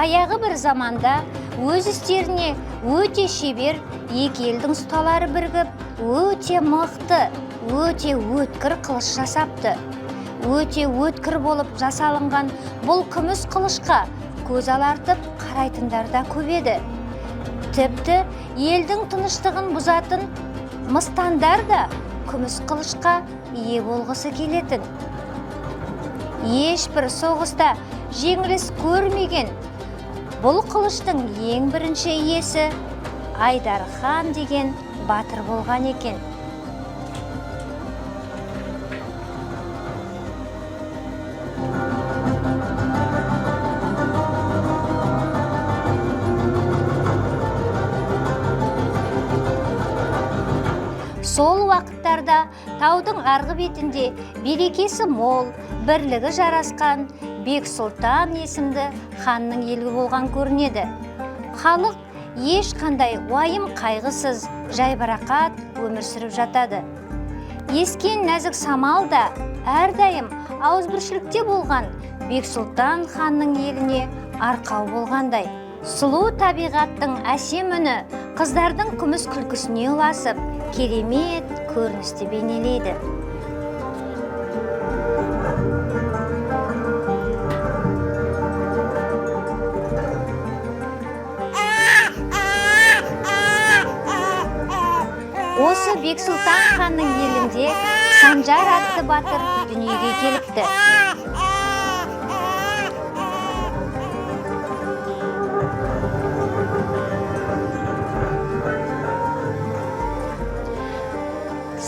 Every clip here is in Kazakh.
Баяғы бір заманда өз істеріне өте шебер екі елдің ұсталары бірігіп, өте мықты, өте өткір қылыш жасапты. Өте өткір болып жасалынған бұл күміс қылышқа көз алартып қарайтындар да көп еді. Тіпті елдің тыныштығын бұзатын мыстандар да күміс қылышқа ие болғысы келетін. Ешбір соғыста жеңіліс көрмеген бұл қылыштың ең бірінші иесі Айдар хан деген батыр болған екен. Сол уақыттарда таудың арғы бетінде берекесі мол, бірлігі жарасқан Бек-Сұлтан есімді ханның елі болған көрінеді. Халық ешқандай уайым қайғысыз, жайбарақат өмір сүріп жатады. Ескен нәзік самал да әрдайым ауызбіршілікте болған Бек-Сұлтан ханның еліне арқау болғандай. Сұлу табиғаттың әсем үні қыздардың күміс күлкісіне ұласып, керемет көріністі бейнелейді. Осы Бек-Сұлтан ханның елінде Санжар атты батыр дүниеге келіпті.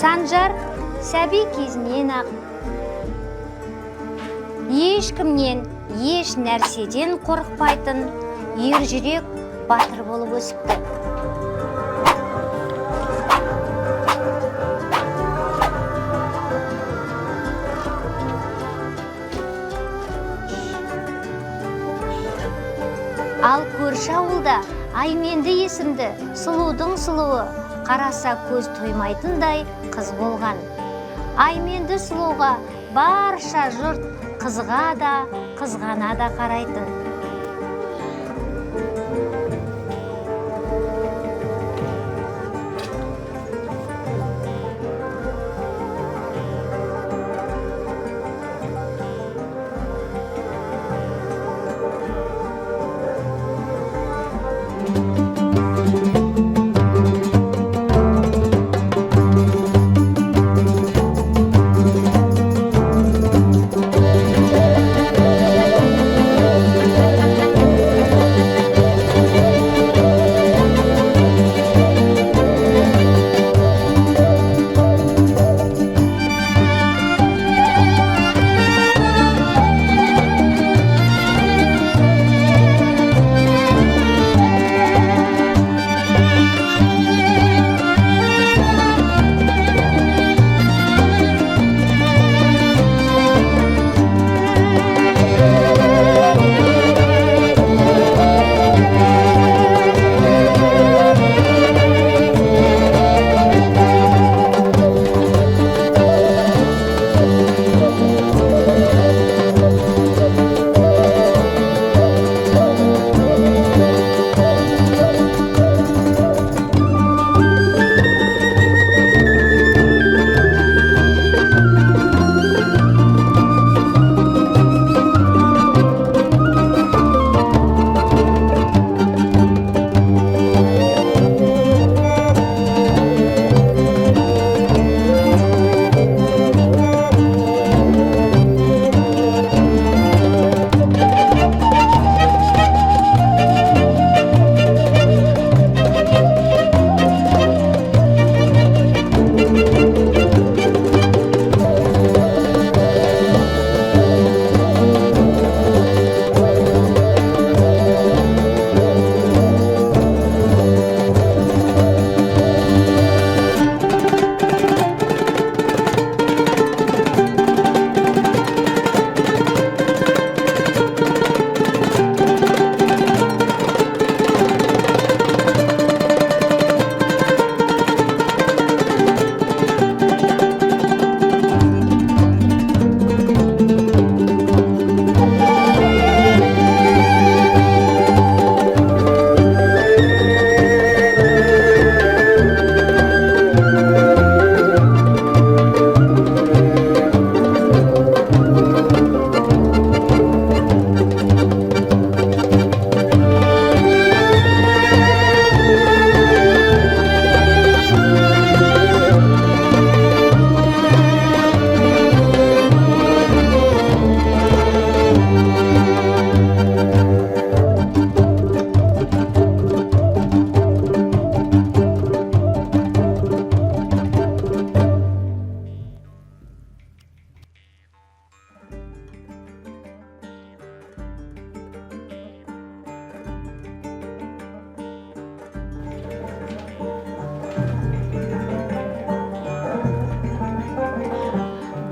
Санжар сәби кезінен ақ ешкімнен, еш нәрседен қорықпайтын ержүрек батыр болып өсіпті. Ал көрші ауылда Айменді есімді сұлудың сұлуы, қараса көз тоймайтындай қыз болған. Айменді сұлуға барша жұрт қызға да, қызғана да қарайтын.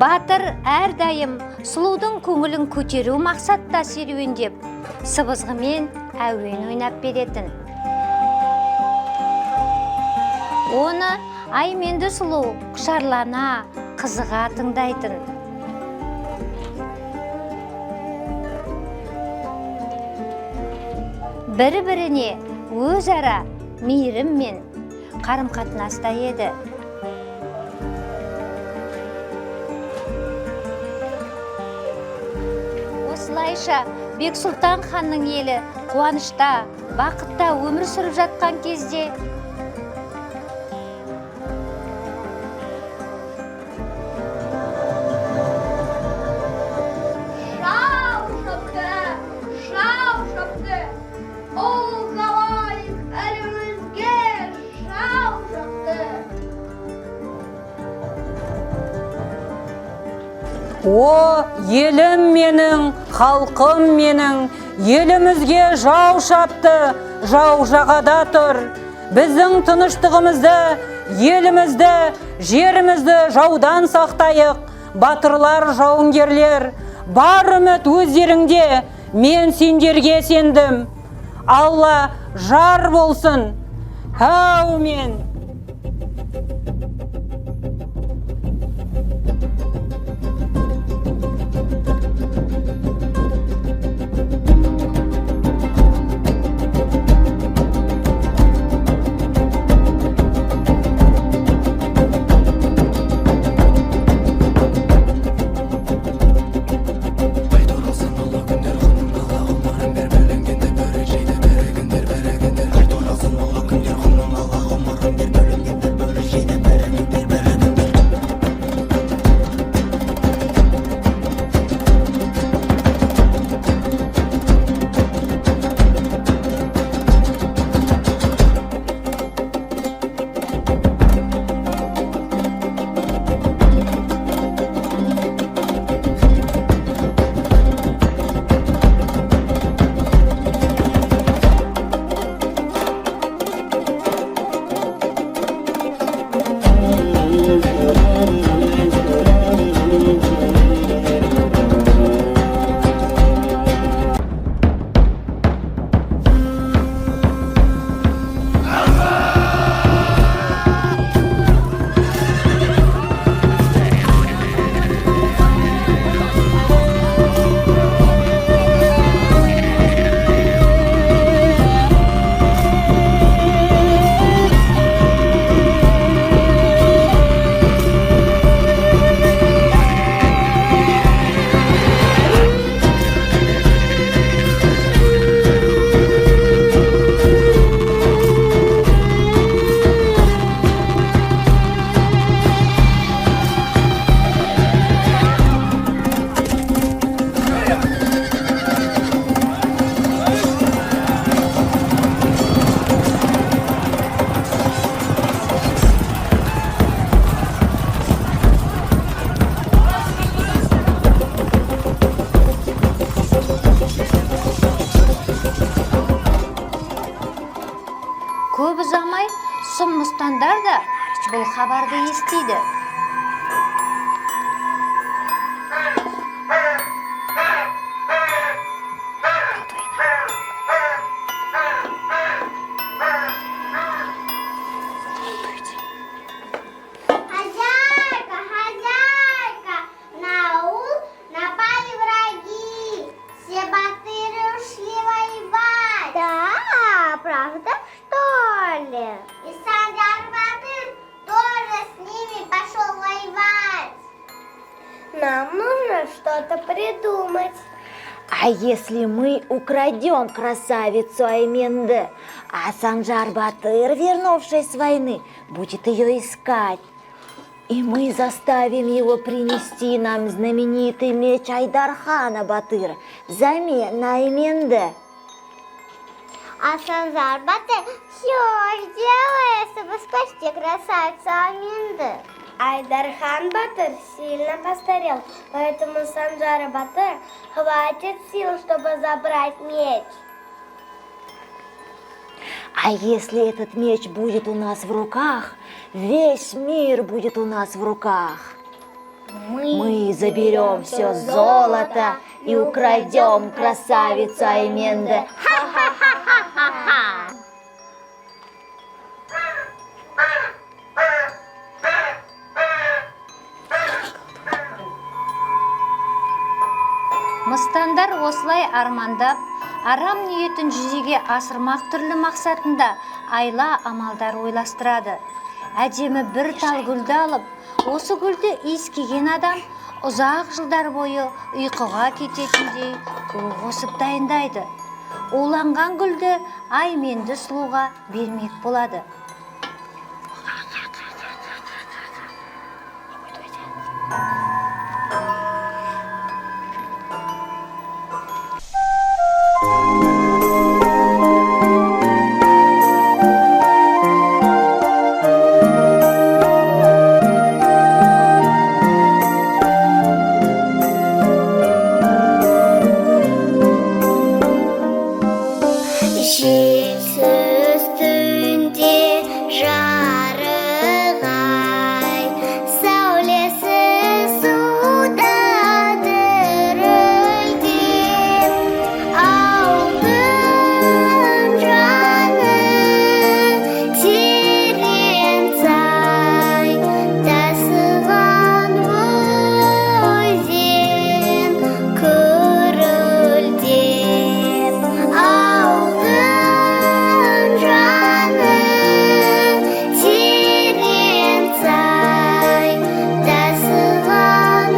Батыр әрдайым сұлудың көңілін көтеру мақсатта серуендеп, сыбызғымен әуен ойнап беретін. Оны Айменді сұлу құшарлана, қызыға тыңдайтын. Бір-біріне өзара мейіріммен қарым-қатынаста еді. Осылайша Бексұлтан ханның елі қуанышта, бақытта өмір сүріп жатқан кезде шау шапты, ол қалай әлімізге шау шапты. О, елім менің, халқым менің, елімізге жау шапты, жау жағада тұр. Біздің тыныштығымызды, елімізді, жерімізді жаудан сақтайық. Батырлар, жауынгерлер, бар үміт өздеріңде, мен сендерге сендім. Алла жар болсын. Әумин. Көп ұзамай сұм мұстандар да бұл хабарды естиді. Хозяйка, на аул напали враги, все батыры ушли воевать. Да, правда, что ли? И Санжар Батыр тоже с ними пошел воевать. Нам нужно что-то придумать. А если мы украдем красавицу Айменді, а Санжар Батыр, вернувшись с войны, будет ее искать, и мы заставим его принести нам знаменитый меч Айдархана Батыра взамен на Айменді. А Санжар Батыр все сделает, чтобы спасти красавицу Айменді. Айдархан Батыр сильно постарел, поэтому Санжара Батыр хватит сил, чтобы забрать меч. А если этот меч будет у нас в руках, весь мир будет у нас в руках. Мы заберем все золото и украдем красавицу Айменды. Мыстандар осылай армандап, арам ниетін жүзеге асырмақ түрлі мақсатында айла амалдар ойластырады. Әдемі бір тал гүлді алып, осы гүлді иіскеген адам ұзақ жылдар бойы ұйқыға кететіндей ол қосып дайындайды. Уланған гүлді Айменді сұлуға бермек болады. Желсіз түнде жарығай, сәулесі суда дірілдеп, ауылдың жаны терең сай, тасыған өзен күрілдеп, ауылдың жаны терең сай, тасыған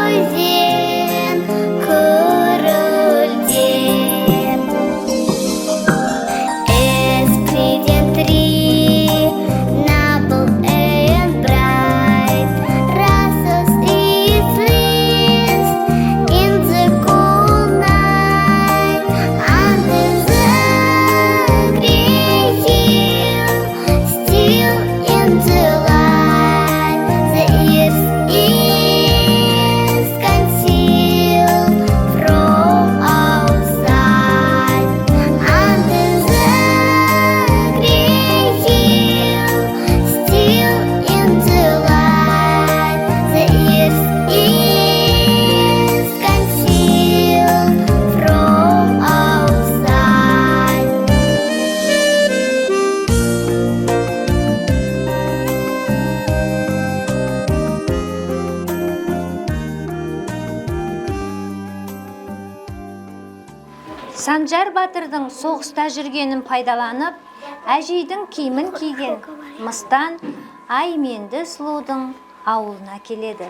өзен күрілдеп. Escriben tri, nabel en bright, rasos is list in the cool night, under the green hill, still in the light, the earth is concealed from outside, under the green hill, still in the light, the earth is concealed from outside. Санжар батырдың соғыста жүргенін пайдаланып, әжейдің киімін киген Мыстан Айменді сұлудың ауылына келеді.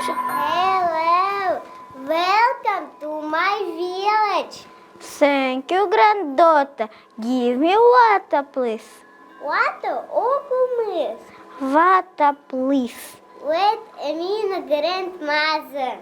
Hello, welcome to my village. Thank you, granddaughter. Give me water, please. Water? Oh, water, please. Wait a minute, grandmother.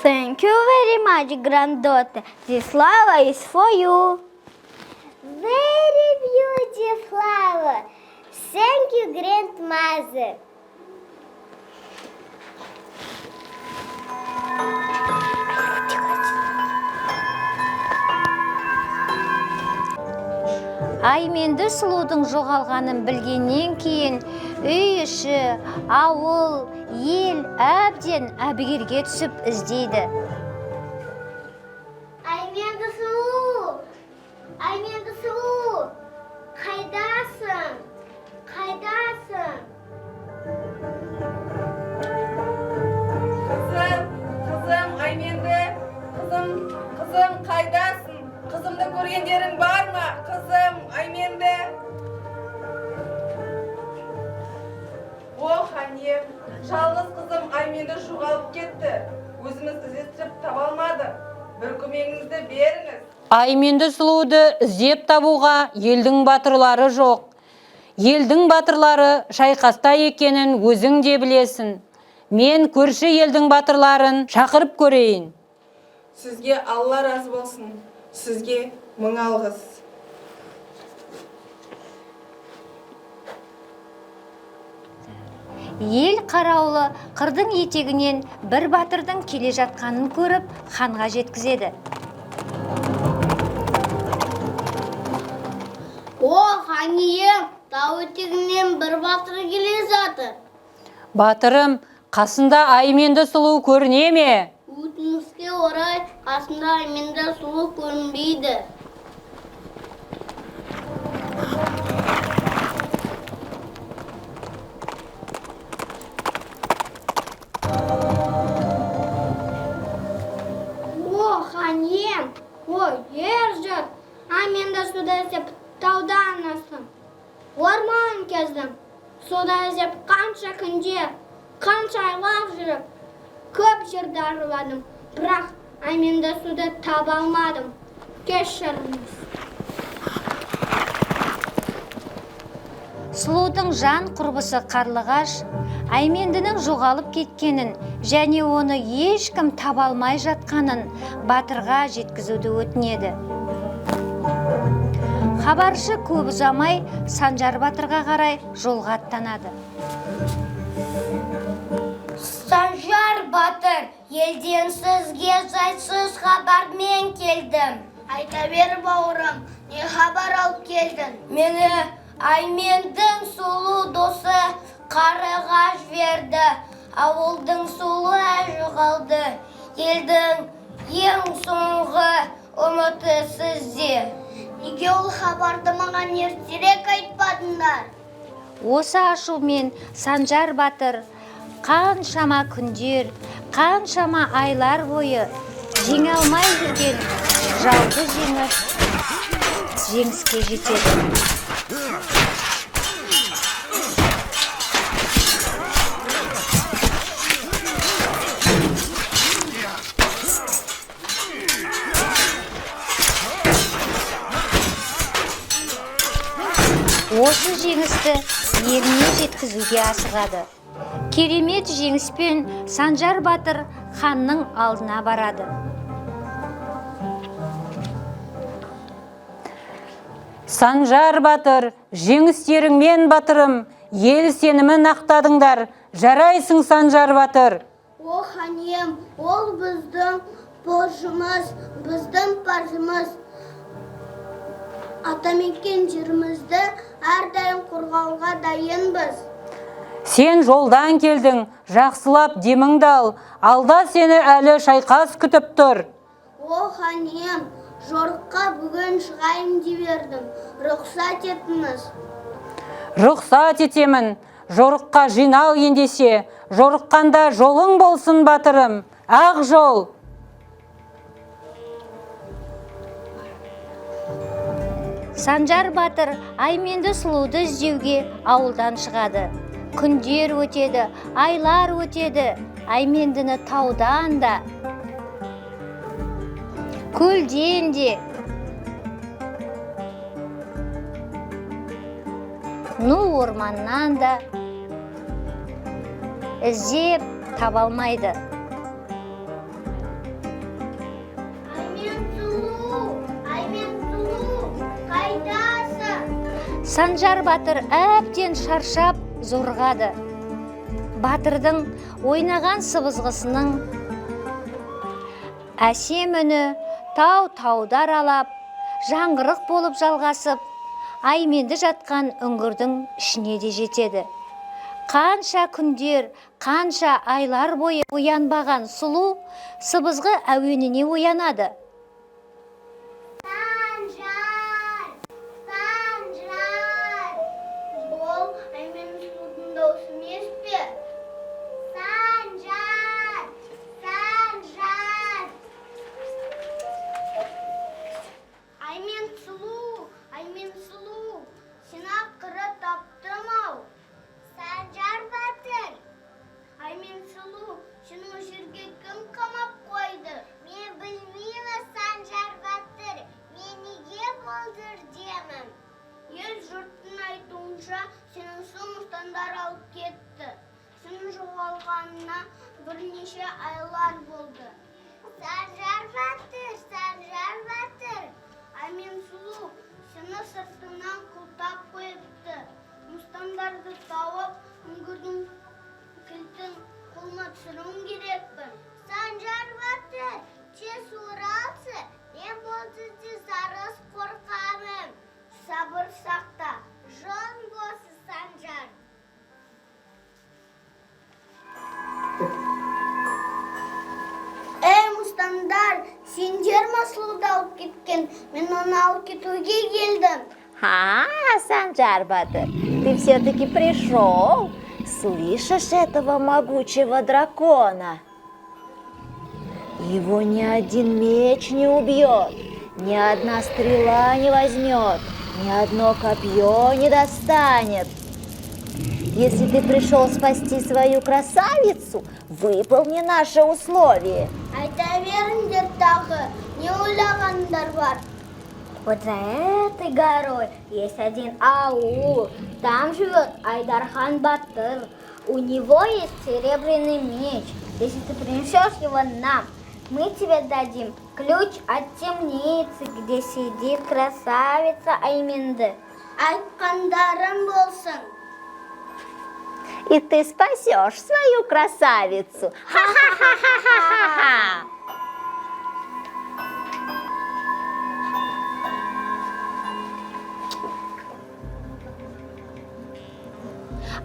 Thank you very much, granddaughter. This flower is for you. Very beautiful flower. Thank you, grandmother. Айменді сұлудың жоғалғанын білгеннен кейін үй іші, ауыл, ел әбден әбігерге түсіп іздейді. Айменді сұлу! Айменді сұлу! Қайдасың? Қайдасың? Қызым Айменді, қызым қайдасың? Қызымды көргендерің бар ма? Қызым Айменді. Ох, анем, жалғыз қызым Айменді жоғалып кетті. Өзіміз іздестіріп таба алмадық. Bir көмегіңізді беріңіз. Айменді сұлуды іздеп табуға елдің батырлары жоқ. Елдің батырлары шайқаста екенін өзің де білесің. Мен көрші елдің батырларын шақырып көрейін. Сізге Алла разы болсын. Сізге мың алғыс. Ел қараулы қырдың етегінен бір батырдың келе жатқанын көріп, ханға жеткізеді. О, хан ием, тау етегінен бір батыр келе жатыр. Батырым, қасында Айменді сұлу көріне ме? Өтінішке орай, қасында Айменді сұлу көрінбейді. О, хан ием, ой, ержет, Айменді суда іздеп таудан астым. Орман кездім, суда іздеп қанша күнде, қанша айлар жүріп, көп жерді араладым, бірақ Айменді суды таба алмадым. Кешіріңіз. Сұлудың жан құрбысы Қарлығаш Аймендінің жоғалып кеткенін және оны ешкім таба алмай жатқанын батырға жеткізуді өтінеді. Хабаршы көп ұзамай Санжар батырға қарай жолға аттанады. Санжар батыр, елден сізге жайсыз хабармен келдім. Айта бер, бауырым, не хабар алып келдің? Мені Аймендің сұлу досы Қарлығаш жіберді. Ауылдың сұлу жоғалды. Елдің ең соңғы үміті сізде. Неге ол хабарды маған ертерек айтпадыңдар? Осы ашумен Санжар батыр қаншама күндер, қаншама айлар бойы жеңе алмай жүрген жауды жеңіп, жеңіске жетеді. Осы жеңісті еліне жеткізуге асығады. Керемет жеңіспен Санжар батыр ханның алдына барады. Санжар батыр, жеңістеріңмен батырым, ел сенімін ақтадыңдар. Жарайсың, Санжар батыр. О, хан ием, ол біздің борышымыз, біздің парызымыз. Атамекен жерімізді әрдайым қорғауға дайынбыз. Сен жолдан келдің, жақсылап деміңді ал. Алда сені әлі шайқас күтіп тұр. О, хан ием, жорыққа бүгін шығайын деп едім. Рұқсат етіңіз. Рұқсат етемін. Жорыққа жинал ендесе, жорыққанда жолың болсын батырым. Ақ жол. Санжар батыр Айменді сұлуды іздеуге ауылдан шығады. Күндер өтеді, айлар өтеді. Аймендіні таудан да, көлден де, ну орманнан да іздеп таба алмайды. Аймен сұлу, қайдасың? Санжар батыр әбден шаршап зорғады. Батырдың ойнаған сыбызғысының әсем үні тау-тауды аралап, жаңғырық болып жалғасып, Айменді жатқан үңгірдің ішіне де жетеді. Қанша күндер, қанша айлар бойы оянбаған сұлу сыбызғы әуеніне оянады. Санжар! Санжар! Бұл Айменнің сұлудың даусы емес пе? Санжар! Санжар! Аймен сұлу, сені ақыры таптым-ау. Санжар батыр! Аймен сұлу, сені жерге кім қамап қойды? Мен білмеймін, айлар болды. Санжар батыр, Амен сұлу, сені сыртынан құлтап қойыпты. Мұстандарды тауып, үңгірдің кілтін қолыма түсіруім керекпін. Санжар батыр, тез оралсы, мен болды де зарыз қорқамын. Сабыр сақта, жон болсы Санжар. Мұстандар, сендер ма сұлуды алып кеткен? Мен оны алып кетуге келдім. Санжар Батыр, ты все-таки пришел. Слышишь этого могучего дракона? Его ни один меч не убьет, ни одна стрела не возьмет, ни одно копье не достанет. Если ты пришел спасти свою красавицу, выполни наше условие. Айта беріңдер тағы, не ойлағандар бар? Вот за этой горой есть один аул. Там живет Айдархан Батыр. У него есть серебряный меч. Если ты принесешь его нам, мы тебе дадим ключ от темницы, где сидит красавица Айменді. Айтқандарың болсын. И ты спасешь свою красавицу. Ха-ха-ха-ха-ха-ха!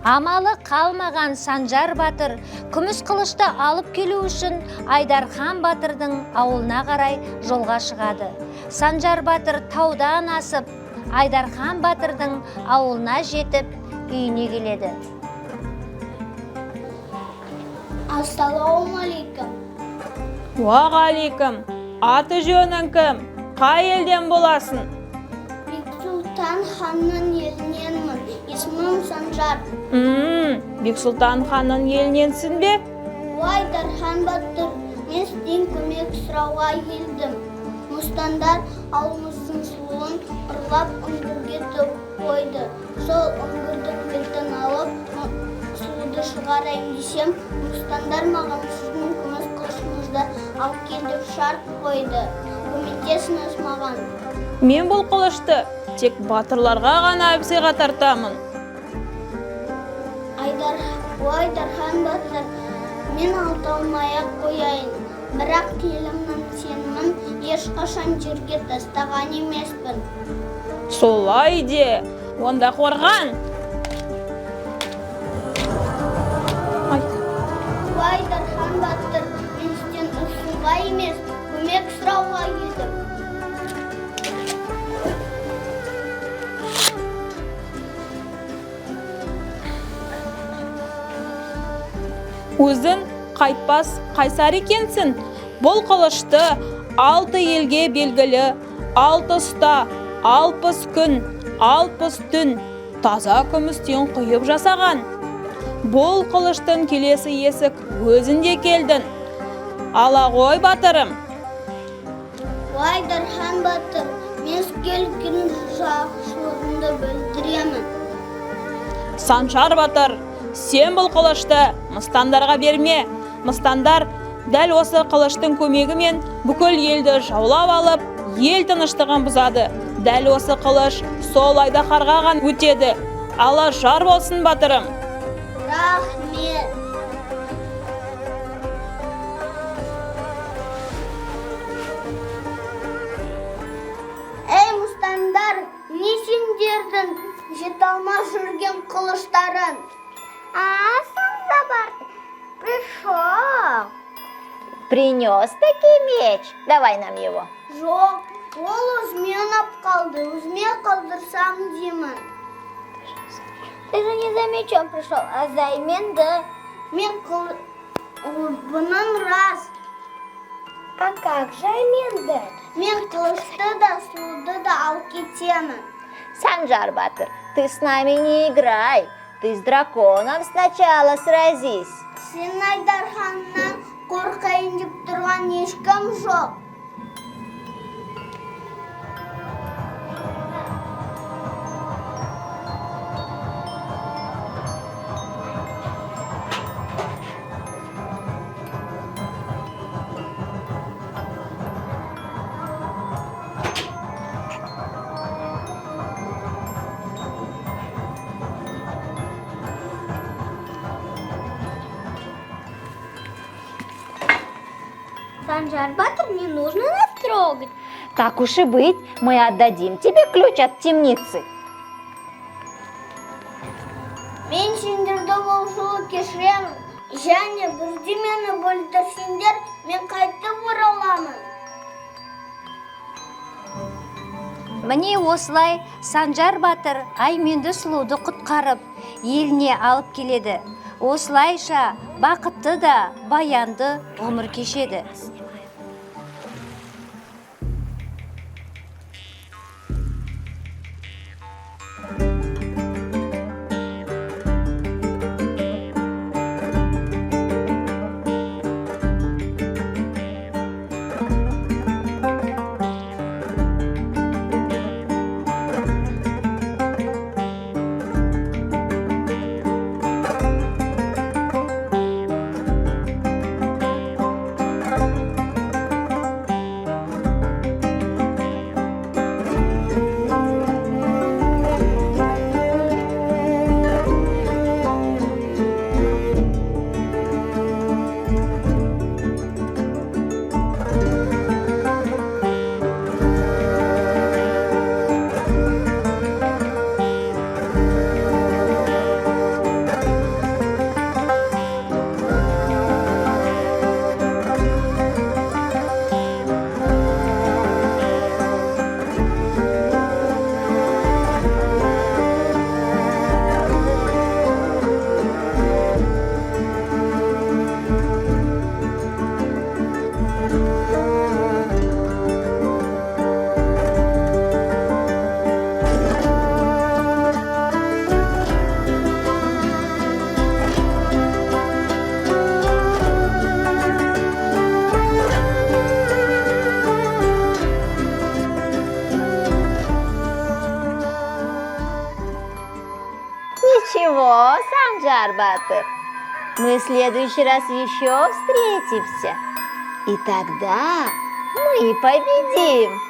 Амалы қалмаған Санжар батыр күміс қылышты алып келу үшін Айдархан батырдың ауылына қарай жолға шығады. Санжар батыр таудан асып, Айдархан батырдың ауылына жетіп, үйіне келеді. Ассалаумалейкум. Уағалейкум. Аты жөнің кім? Қай елден боласың? Бексұлтан ханның еліненмін. Есімім Санжар. Бексұлтан ханның еліненсің бе? Айдархан Батыр, мен сізден көмек сұрауға келдім. Мұстандар ауылымыздың сұлуын ұрлап үңгірге төгіп қойды. Сол үңгірдің кілтін алып, сұлуды шығарайын десем, мұстандар маған сіздің күміс қылышыңызды алып келдіп шарт қойды. Көмектесіңіз маған. Мен бұл қылышты тек батырларға ғана сыйға тартамын. Айдархан Батыр, мен алтауымай-ақ қояйын. Бірақ келімнің сенімін ешқашан жерге тастаған емеспін. Солай де, онда қорған. Айдархан Батыр, мен сізден ұрсуға емес, көмек сұрауға келдім. Өзің қайтпас қайсар екенсің. Бұл қылышты 6 елге белгілі, 6 ұста, 60 күн, 60 түн таза күмістен құйып жасаған. Бұл қылыштың келесі есік өзінде келдің. Ала ғой батырым. Айдархан Батыр, мен келген жақсылығымды білдіремін. Санжар батыр, сен бұл қылышты мыстандарға берме. Мыстандар дәл осы қылыштың көмегімен бүкіл елді жаулап алып, ел тыныштығын бұзады. Дәл осы қылыш сол Айдарханға ғана өтеді. Алла жар болсын батырым. Рахмет. Ей мұстандар, не сендердің жете алмай жүрген қылыштарын? Санжар, пришел. Принес таки меч? Давай нам его. Жоқ, ол өзімен ап қалды, өзімен қалдырсам деймін. Ты же не за мечом пришел, а за Айменді. Бұның рас. А как же Айменді? Мен қылышты да, сұлуды да алып кетемін. Санжар Батыр, ты с нами не играй. Ты с драконом сначала сразись. Сен Айдарханнан қорқайын деп тұрған ешкім жоқ. Санжар Батыр, не нужно нас трогать. Так уж и быть, мы отдадим тебе ключ от темницы. Мен сендерді ол жолы кешіремін. Және бірдемені бөлдірсеңдер, мен қайтып ораламын. Міне осылай Санжар батыр Айменді сұлуды құтқарып, еліне алып келеді. Осылайша бақытты да баянды ғұмыр кешеді. Ничего, Санжар Батыр, мы в следующий раз еще встретимся. И тогда мы победим.